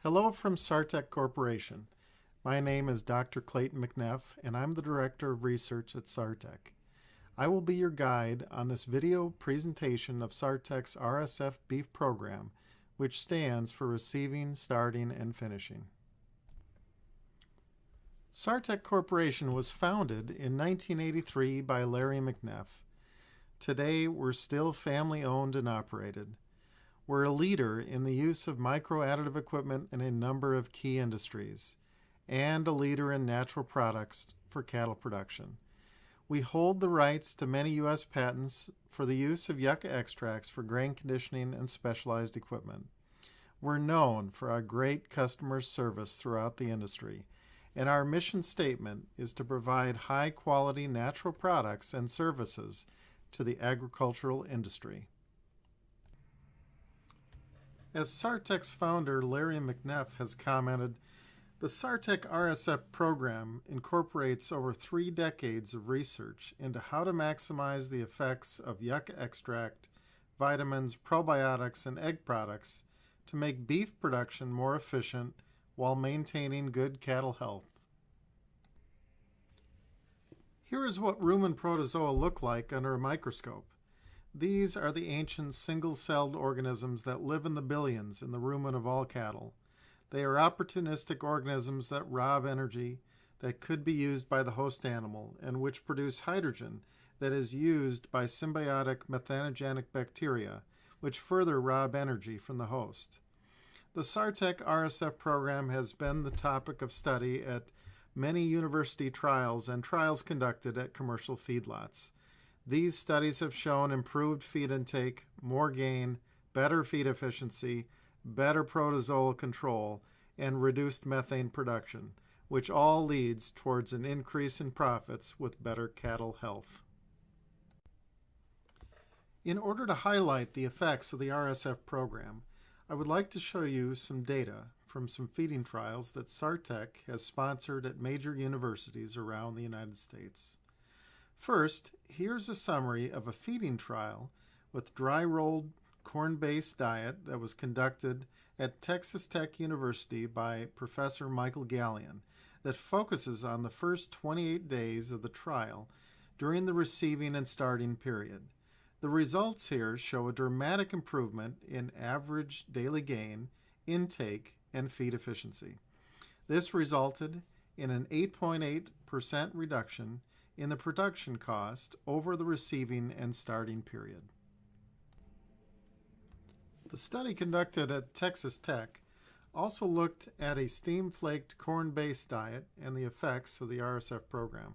Hello from SarTec Corporation. My name is Dr. Clayton McNeff, and I'm the Director of Research at SarTec. I will be your guide on this video presentation of SarTec's RSF Beef Program, which stands for Receiving, Starting, and Finishing. SarTec Corporation was founded in 1983 by Larry McNeff. Today, we're still family-owned and operated. We're a leader in the use of micro-additive equipment in a number of key industries, and a leader in natural products for cattle production. We hold the rights to many U.S. patents for the use of yucca extracts for grain conditioning and specialized equipment. We're known for our great customer service throughout the industry, and our mission statement is to provide high-quality natural products and services to the agricultural industry. As SarTec's founder, Larry McNeff, has commented, the SarTec RSF program incorporates over 3 decades of research into how to maximize the effects of yucca extract, vitamins, probiotics, and egg products to make beef production more efficient while maintaining good cattle health. Here is what rumen protozoa look like under a microscope. These are the ancient single-celled organisms that live in the billions in the rumen of all cattle. They are opportunistic organisms that rob energy that could be used by the host animal and which produce hydrogen that is used by symbiotic methanogenic bacteria, which further rob energy from the host. The SarTec RSF program has been the topic of study at many university trials and trials conducted at commercial feedlots. These studies have shown improved feed intake, more gain, better feed efficiency, better protozoal control, and reduced methane production, which all leads towards an increase in profits with better cattle health. In order to highlight the effects of the RSF program, I would like to show you some data from some feeding trials that SarTec has sponsored at major universities around the United States. First, here's a summary of a feeding trial with dry-rolled corn-based diet that was conducted at Texas Tech University by Professor Michael Gallion that focuses on the first 28 days of the trial during the receiving and starting period. The results here show a dramatic improvement in average daily gain, intake, and feed efficiency. This resulted in an 8.8% reduction in the production cost over the receiving and starting period. The study conducted at Texas Tech also looked at a steam-flaked corn-based diet and the effects of the RSF program.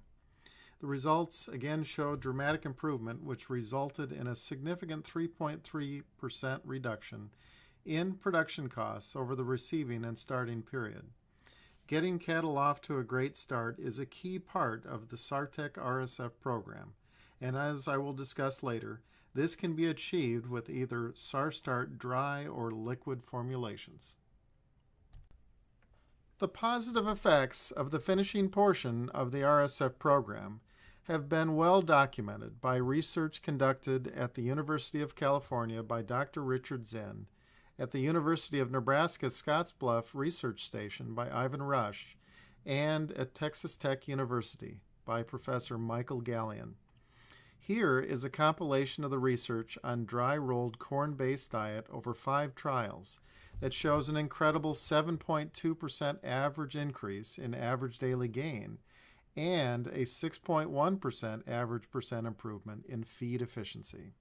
The results again showed dramatic improvement, which resulted in a significant 3.3% reduction in production costs over the receiving and starting period. Getting cattle off to a great start is a key part of the SarTec RSF program, and as I will discuss later, this can be achieved with either Sartart dry or liquid formulations. The positive effects of the finishing portion of the RSF program have been well documented by research conducted at the University of California by Dr. Richard Zinn, at the University of Nebraska Scottsbluff Research Station by Ivan Rush, and at Texas Tech University by Professor Michael Gallion. Here is a compilation of the research on dry-rolled corn-based diet over 5 trials that shows an incredible 7.2% average increase in average daily gain and a 6.1% average percent improvement in feed efficiency.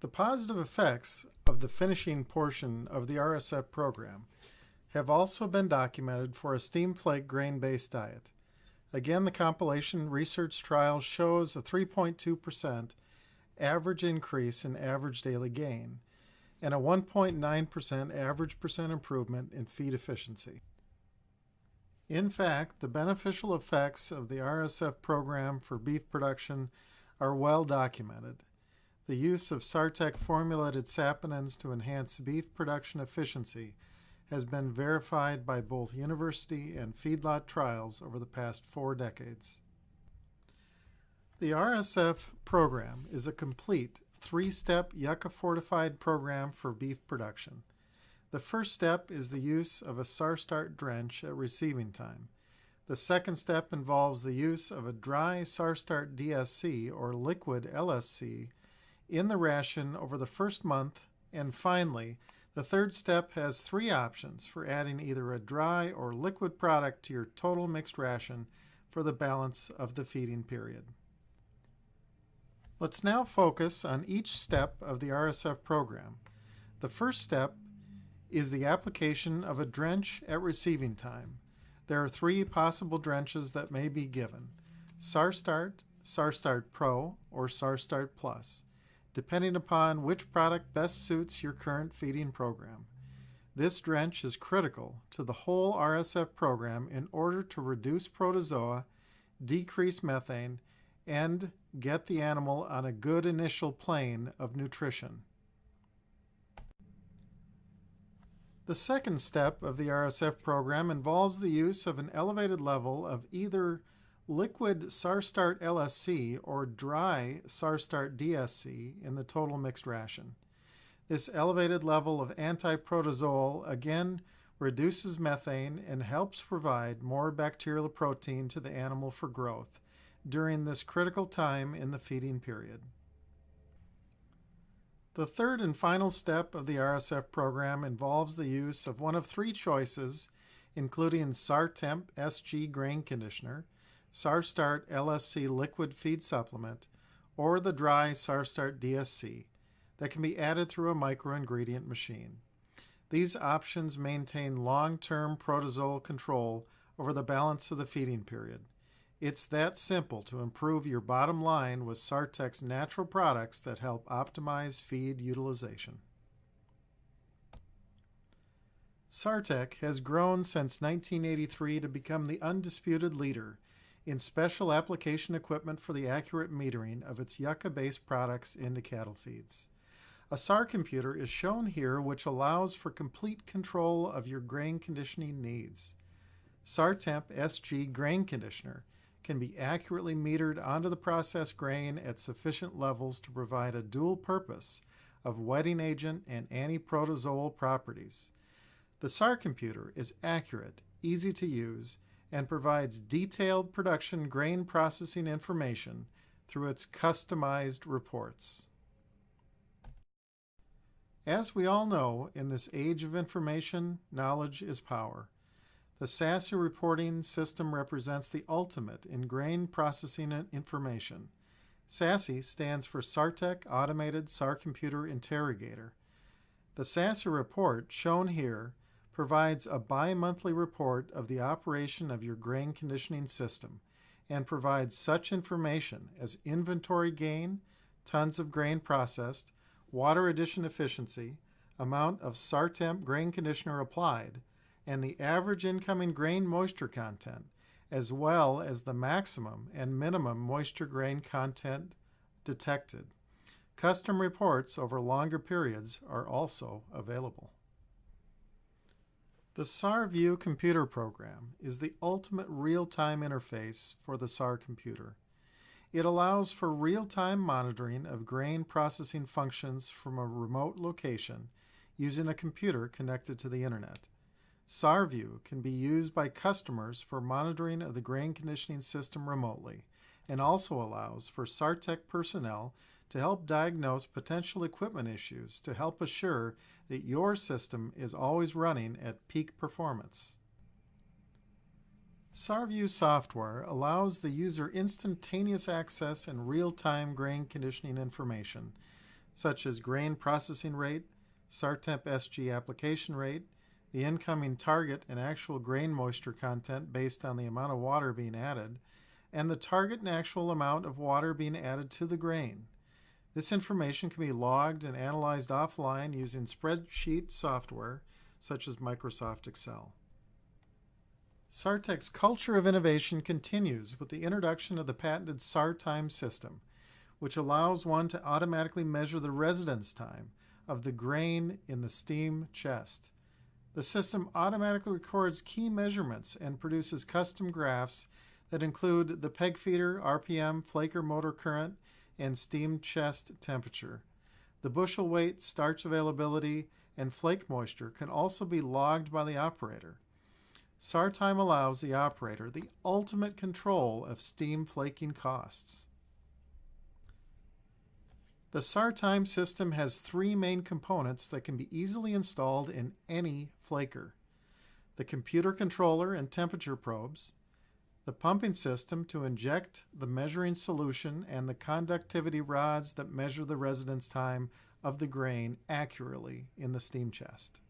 The positive effects of the finishing portion of the RSF program have also been documented for a steam-flake grain-based diet. Again, the compilation research trial shows a 3.2% average increase in average daily gain and a 1.9% average percent improvement in feed efficiency. In fact, the beneficial effects of the RSF program for beef production are well documented. The use of SarTec formulated saponins to enhance beef production efficiency has been verified by both university and feedlot trials over the past 4 decades. The RSF program is a complete 3-step yucca-fortified program for beef production. The first step is the use of a Sartart drench at receiving time. The second step involves the use of a dry Sartart DSC or liquid LSC in the ration over the first month, and finally, the third step has three options for adding either a dry or liquid product to your total mixed ration for the balance of the feeding period. Let's now focus on each step of the RSF program. The first step is the application of a drench at receiving time. There are three possible drenches that may be given: Sartart, Sartart Pro, or Sartart Plus, depending upon which product best suits your current feeding program. This drench is critical to the whole RSF program in order to reduce protozoa, decrease methane, and get the animal on a good initial plane of nutrition. The second step of the RSF program involves the use of an elevated level of either liquid Sartart LSC or dry Sartart DSC in the total mixed ration. This elevated level of anti-protozoal again reduces methane and helps provide more bacterial protein to the animal for growth during this critical time in the feeding period. The third and final step of the RSF program involves the use of one of three choices, including SarTemp SG grain conditioner, Sartart LSC liquid feed supplement, or the dry Sartart DSC that can be added through a microingredient machine. These options maintain long-term protozoal control over the balance of the feeding period. It's that simple to improve your bottom line with SarTec's natural products that help optimize feed utilization. SarTec has grown since 1983 to become the undisputed leader in special application equipment for the accurate metering of its yucca-based products into cattle feeds. A SAR computer is shown here, which allows for complete control of your grain conditioning needs. SarTemp SG grain conditioner can be accurately metered onto the processed grain at sufficient levels to provide a dual purpose of wetting agent and anti-protozoal properties. The SAR computer is accurate, easy to use, and provides detailed production grain processing information through its customized reports. As we all know, in this age of information, knowledge is power. The SASI reporting system represents the ultimate in grain processing information. SASI stands for SarTec Automated SAR Computer Interrogator. The SASI report, shown here, provides a bi-monthly report of the operation of your grain conditioning system and provides such information as inventory gain, tons of grain processed, water addition efficiency, amount of SarTemp grain conditioner applied, and the average incoming grain moisture content, as well as the maximum and minimum moisture grain content detected. Custom reports over longer periods are also available. The SARView computer program is the ultimate real-time interface for the SAR computer. It allows for real-time monitoring of grain processing functions from a remote location using a computer connected to the internet. SARView can be used by customers for monitoring of the grain conditioning system remotely and also allows for SarTec personnel to help diagnose potential equipment issues to help assure that your system is always running at peak performance. SARView software allows the user instantaneous access and real-time grain conditioning information, such as grain processing rate, SarTemp SG application rate, the incoming target and actual grain moisture content based on the amount of water being added, and the target and actual amount of water being added to the grain. This information can be logged and analyzed offline using spreadsheet software such as Microsoft Excel. SarTec's culture of innovation continues with the introduction of the patented SarTime system, which allows one to automatically measure the residence time of the grain in the steam chest. The system automatically records key measurements and produces custom graphs that include the peg feeder, RPM, flaker motor current, and steam chest temperature. The bushel weight, starch availability, and flake moisture can also be logged by the operator. SarTime allows the operator the ultimate control of steam flaking costs. The SarTime system has three main components that can be easily installed in any flaker: the computer controller and temperature probes, the pumping system to inject the measuring solution, and the conductivity rods that measure the residence time of the grain accurately in the steam chest.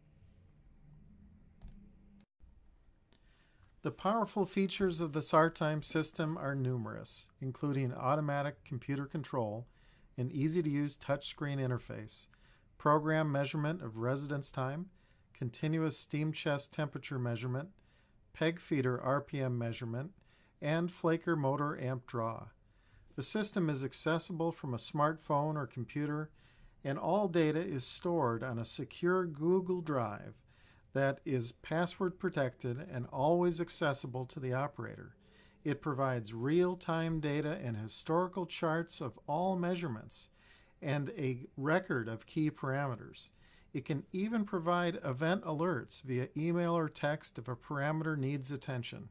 The powerful features of the SarTime system are numerous, including automatic computer control, an easy-to-use touchscreen interface, program measurement of residence time, continuous steam chest temperature measurement, peg feeder RPM measurement, and flaker motor amp draw. The system is accessible from a smartphone or computer, and all data is stored on a secure Google Drive that is password protected and always accessible to the operator. It provides real-time data and historical charts of all measurements and a record of key parameters. It can even provide event alerts via email or text if a parameter needs attention.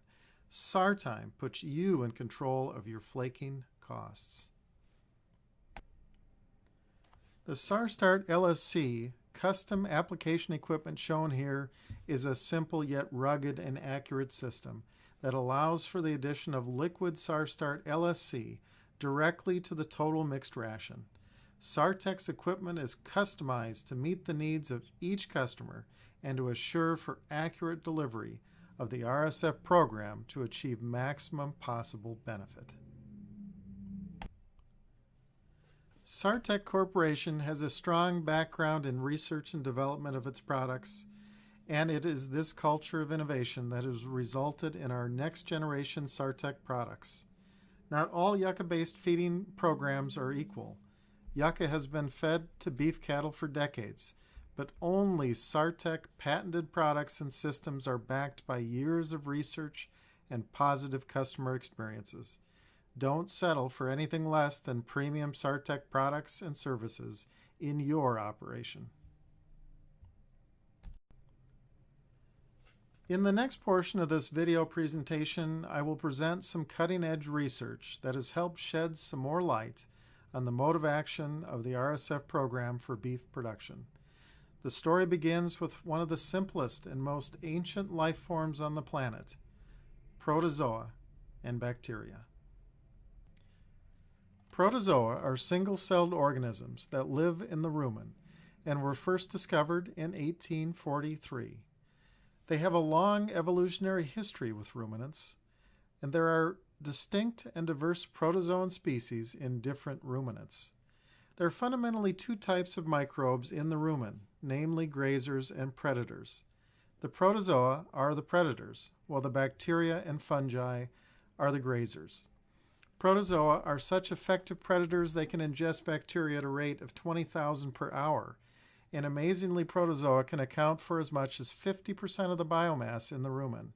SarTime puts you in control of your flaking costs. The Sartart LSC custom application equipment shown here is a simple yet rugged and accurate system that allows for the addition of liquid Sartart LSC directly to the total mixed ration. SarTec's equipment is customized to meet the needs of each customer and to assure for accurate delivery of the RSF program to achieve maximum possible benefit. SarTec Corporation has a strong background in research and development of its products, and it is this culture of innovation that has resulted in our next generation SarTec products. Not all yucca-based feeding programs are equal. Yucca has been fed to beef cattle for decades, but only SarTec patented products and systems are backed by years of research and positive customer experiences. Don't settle for anything less than premium SarTec products and services in your operation. In the next portion of this video presentation, I will present some cutting-edge research that has helped shed some more light on the mode of action of the RSF program for beef production. The story begins with one of the simplest and most ancient life forms on the planet, protozoa and bacteria. Protozoa are single-celled organisms that live in the rumen and were first discovered in 1843. They have a long evolutionary history with ruminants, and there are distinct and diverse protozoan species in different ruminants. There are fundamentally two types of microbes in the rumen, namely grazers and predators. The protozoa are the predators, while the bacteria and fungi are the grazers. Protozoa are such effective predators they can ingest bacteria at a rate of 20,000 per hour, and amazingly, protozoa can account for as much as 50% of the biomass in the rumen.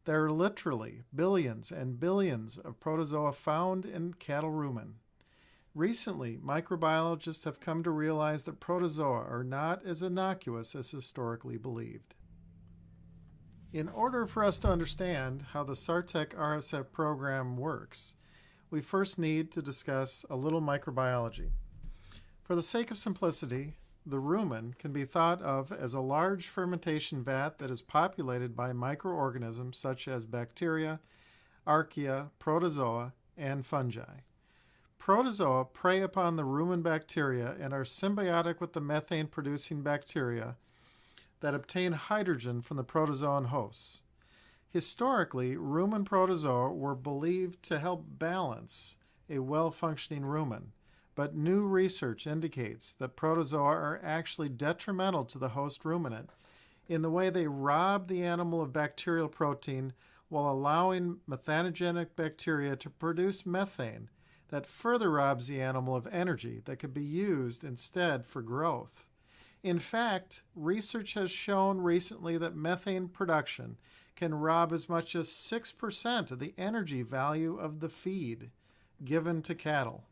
There are literally billions and billions of protozoa found in cattle rumen. Recently, microbiologists have come to realize that protozoa are not as innocuous as historically believed. In order for us to understand how the SarTec RSF program works, we first need to discuss a little microbiology. For the sake of simplicity, the rumen can be thought of as a large fermentation vat that is populated by microorganisms such as bacteria, archaea, protozoa, and fungi. Protozoa prey upon the rumen bacteria and are symbiotic with the methane-producing bacteria that obtain hydrogen from the protozoan hosts. Historically, rumen protozoa were believed to help balance a well-functioning rumen, but new research indicates that protozoa are actually detrimental to the host ruminant in the way they rob the animal of bacterial protein while allowing methanogenic bacteria to produce methane that further robs the animal of energy that could be used instead for growth. In fact, research has shown recently that methane production can rob as much as 6% of the energy value of the feed given to cattle.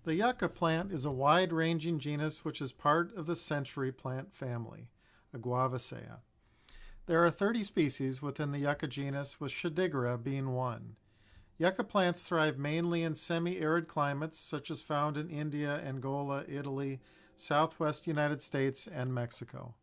The yucca plant is a wide-ranging genus which is part of the century plant family, Aguavaceae. There are 30 species within the yucca genus, with Shadigara being one. Yucca plants thrive mainly in semi-arid climates such as found in India, Angola, Italy, southwest United States, and Mexico.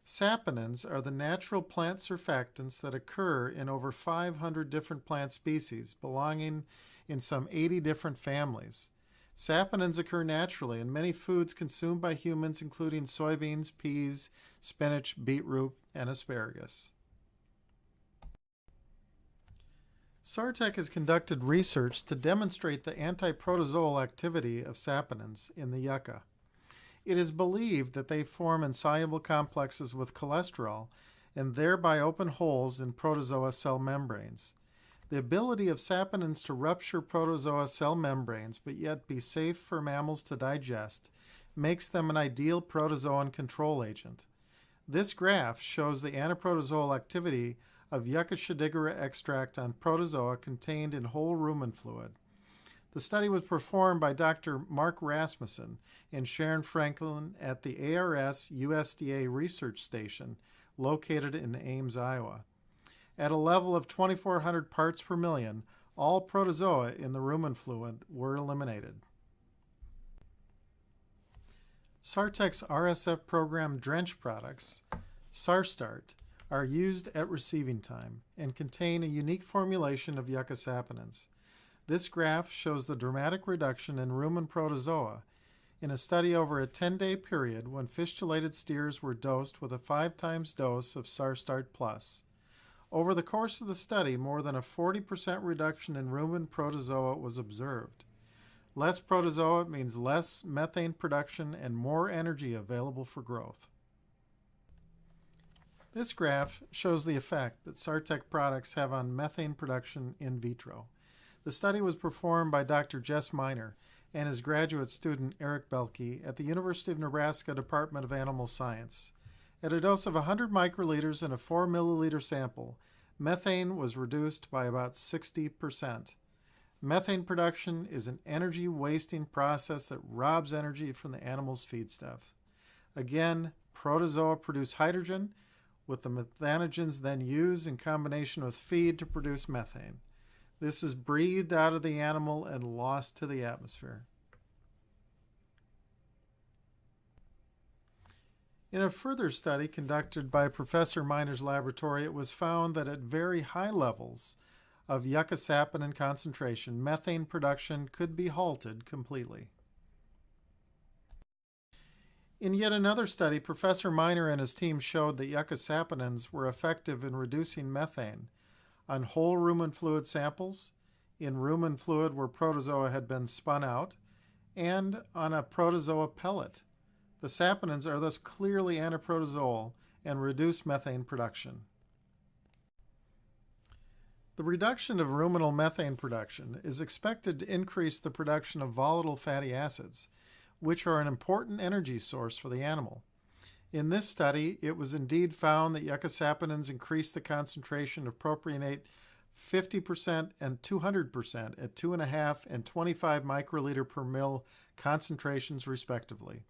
Saponins are the natural plant surfactants that occur in over 500 different plant species, belonging in some 80 different families. Saponins occur naturally in many foods consumed by humans, including soybeans, peas, spinach, beetroot, and asparagus. SarTec has conducted research to demonstrate the antiprotozoal activity of saponins in the yucca. It is believed that they form insoluble complexes with cholesterol and thereby open holes in protozoa cell membranes. The ability of saponins to rupture protozoa cell membranes but yet be safe for mammals to digest makes them an ideal protozoan control agent. This graph shows the antiprotozoal activity of Yucca shadigara extract on protozoa contained in whole rumen fluid. The study was performed by Dr. Mark Rasmussen and Sharon Franklin at the ARS USDA Research Station located in Ames, Iowa. At a level of 2,400 parts per million, all protozoa in the rumen fluid were eliminated. SarTec's RSF Program drench products, Sartart, are used at receiving time and contain a unique formulation of yucca saponins. This graph shows the dramatic reduction in rumen protozoa in a study over a 10-day period when fistulated steers were dosed with a 5 times dose of Sartart Plus. Over the course of the study, more than a 40% reduction in rumen protozoa was observed. Less protozoa means less methane production and more energy available for growth. This graph shows the effect that SarTec products have on methane production in vitro. The study was performed by Dr. Jess Miner and his graduate student Eric Belke at the University of Nebraska Department of Animal Science. At a dose of 100 microliters in a 4 milliliter sample, methane was reduced by about 60%. Methane production is an energy-wasting process that robs energy from the animal's feedstuff. Again, protozoa produce hydrogen, with the methanogens then used in combination with feed to produce methane. This is breathed out of the animal and lost to the atmosphere. In a further study conducted by Professor Miner's laboratory, it was found that at very high levels of yucca saponin concentration, methane production could be halted completely. In yet another study, Professor Miner and his team showed that yucca saponins were effective in reducing methane on whole rumen fluid samples, in rumen fluid where protozoa had been spun out, and on a protozoa pellet. The saponins are thus clearly antiprotozoal and reduce methane production. The reduction of ruminal methane production is expected to increase the production of volatile fatty acids, which are an important energy source for the animal. In this study, it was indeed found that yucca saponins increased the concentration of propionate 50% and 200% at 2.5 and 25 microliter per mil concentrations respectively.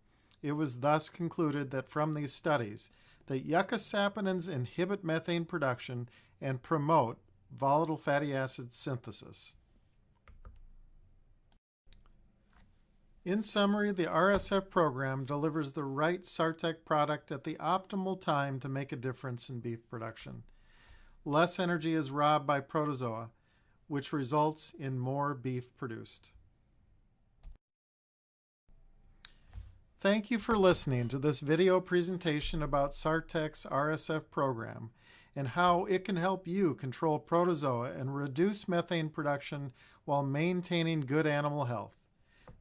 It was thus concluded that from these studies that yucca saponins inhibit methane production and promote volatile fatty acid synthesis. In summary, the RSF program delivers the right SarTec product at the optimal time to make a difference in beef production. Less energy is robbed by protozoa, which results in more beef produced. Thank you for listening to this video presentation about SarTec's RSF program and how it can help you control protozoa and reduce methane production while maintaining good animal health.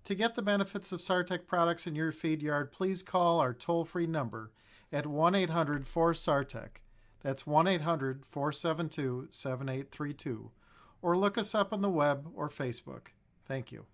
To get the benefits of SarTec products in your feed yard, please call our toll-free number at 1-800-4SARTEC. That's 1-800-472-7832. Or look us up on the web or Facebook. Thank you.